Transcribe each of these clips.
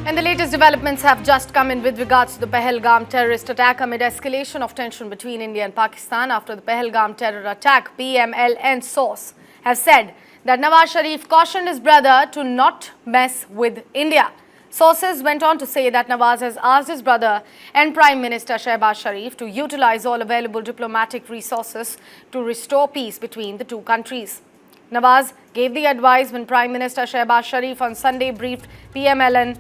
And the latest developments have just come in with regards to the Pahalgam terrorist attack amid escalation of tension between India and Pakistan. After the Pahalgam terror attack, PML-N source have said that Nawaz Sharif cautioned his brother to not mess with India. Sources went on to say that Nawaz has asked his brother and Prime Minister Shehbaz Sharif to utilize all available diplomatic resources to restore peace between the two countries. Nawaz gave the advice when Prime Minister Shehbaz Sharif on Sunday briefed PML-N.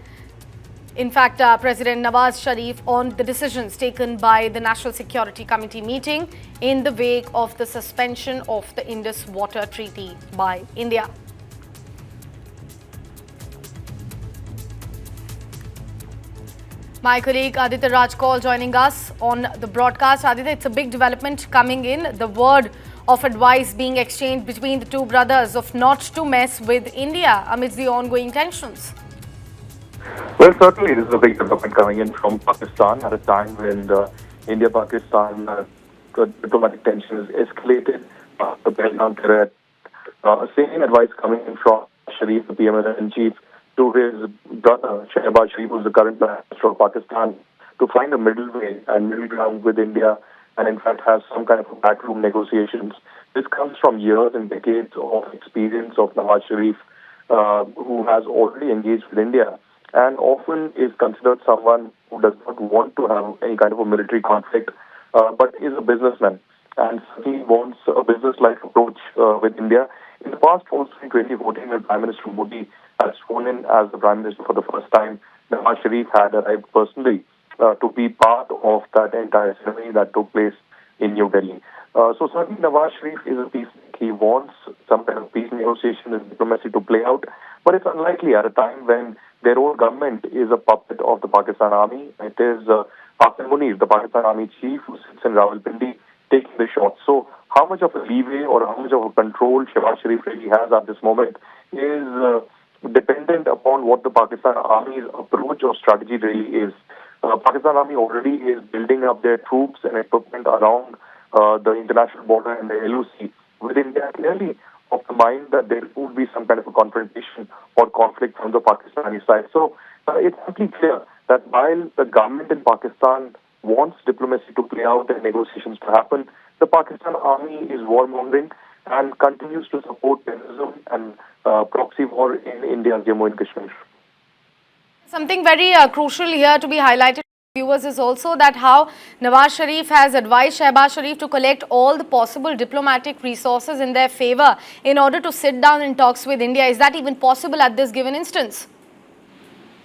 In fact, President Nawaz Sharif on the decisions taken by the National Security Committee meeting in the wake of the suspension of the Indus Waters Treaty by India. My colleague Aditya Rajkol joining us on the broadcast. Aditya, it's a big development coming in. The word of advice being exchanged between the two brothers of not to mess with India amidst the ongoing tensions. Well, certainly this is a big development coming in from Pakistan at a time when the India-Pakistan diplomatic tensions escalated. The Pahalgam terror, same advice coming in from Sharif, the PML-N chief, to his brother Shehbaz Sharif, who is the current Minister of Pakistan, to find a middle way and middle ground with India and in fact have some kind of a backroom negotiations. This comes from years and decades of experience of Nawaz Sharif, who has already engaged with India and often is considered someone who does not want to have any kind of a military conflict, but is a businessman and certainly wants a business-like approach with India. In the past, also in 2014, when Prime Minister Modi had sworn in as the Prime Minister for the first time, Nawaz Sharif had arrived personally to be part of that entire ceremony that took place in New Delhi. So certainly Nawaz Sharif is a peacemaker. He wants some kind of peace negotiation and diplomacy to play out, but it's unlikely at a time when their own government is a puppet of the Pakistan Army. It is Aqil Munir, the Pakistan Army chief, who sits in Rawalpindi, taking the shots. So how much of a leeway or how much of a control Shehbaz Sharif really has at this moment is dependent upon what the Pakistan Army's approach or strategy really is. Pakistan Army already is building up their troops and equipment around the international border and the LOC with India, clearly of the mind that there would be some kind of a confrontation or conflict from the Pakistani side. So it's simply clear that while the government in Pakistan wants diplomacy to play out and negotiations to happen, the Pakistan Army is warmongering and continues to support terrorism and proxy war in India's Jammu and Kashmir. Something very crucial here to be highlighted to viewers is also that how Nawaz Sharif has advised Shehbaz Sharif to collect all the possible diplomatic resources in their favor in order to sit down in talks with India. Is that even possible at this given instance?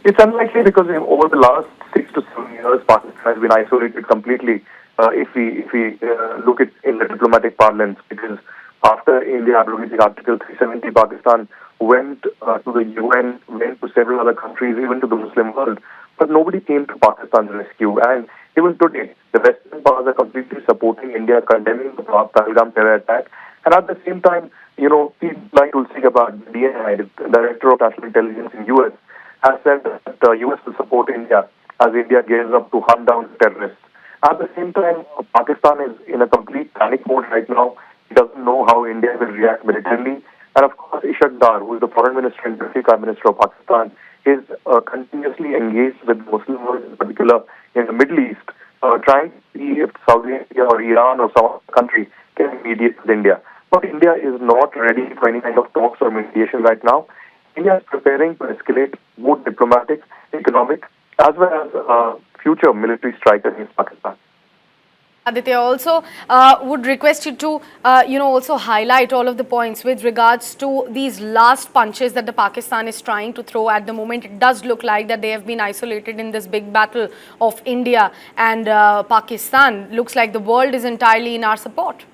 It's unlikely because over the last 6 to 7 years, Pakistan has been isolated completely. If we look at in the diplomatic parlance, because after India abrogating Article 370, Pakistan went to the UN, went to several other countries, even to the Muslim world, but nobody came to Pakistan's rescue. And even today, the Western powers are completely supporting India, condemning the Pahalgam terror attack. And at the same time, people like Tulsi Gabbard, DNI, the Director of National Intelligence in US, has said that the US will support India as India gears up to hunt down terrorists. At the same time, Pakistan is in a complete panic mode right now. It doesn't know how India will react militarily. And of course, Ishaq Dar, who is the Foreign Minister and Deputy Prime Minister of Pakistan, is continuously engaged with the Muslim world, in particular in the Middle East, trying to see if Saudi Arabia or Iran or some other country can mediate with India. But India is not ready for any kind of talks or mediation right now. India is preparing to escalate both diplomatic, economic, as well as future military strike against Pakistan. Aditya, also would request you to, also highlight all of the points with regards to these last punches that the Pakistan is trying to throw at the moment. It does look like that they have been isolated in this big battle of India and Pakistan. Looks like the world is entirely in our support.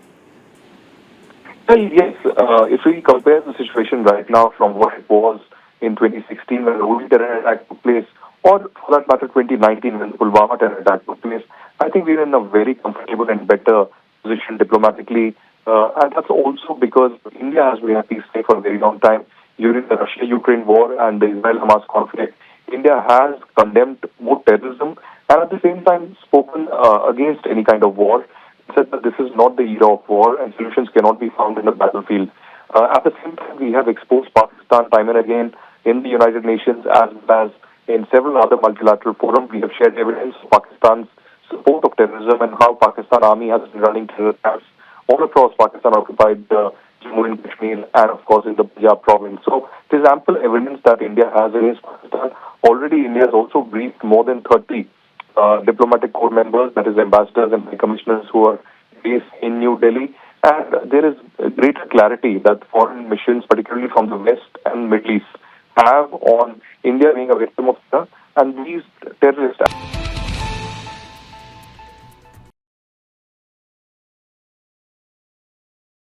Well, yes, if we compare the situation right now from what it was in 2016 when the Uri terror attack took place, or for that matter 2019 when the Pulwama terror attack took place, I think we're in a very comfortable and better position diplomatically. And that's also because India has been at peace for a very long time. During the Russia-Ukraine war and the Israel-Hamas conflict, India has condemned both terrorism and at the same time spoken against any kind of war. It said that this is not the era of war and solutions cannot be found in the battlefield. At the same time, we have exposed Pakistan time and again in the United Nations as well as in several other multilateral forums. We have shared evidence of Pakistan's support of terrorism and how Pakistan Army has been running terror camps all across Pakistan-occupied Jammu and Kashmir and, of course, in the Punjab province. So it is ample evidence that India has against Pakistan. Already, India has also briefed more than 30 diplomatic corps members, that is ambassadors and high commissioners who are based in New Delhi. And there is greater clarity that foreign missions, particularly from the West and Middle East, have on India being a victim of terror and these terrorists.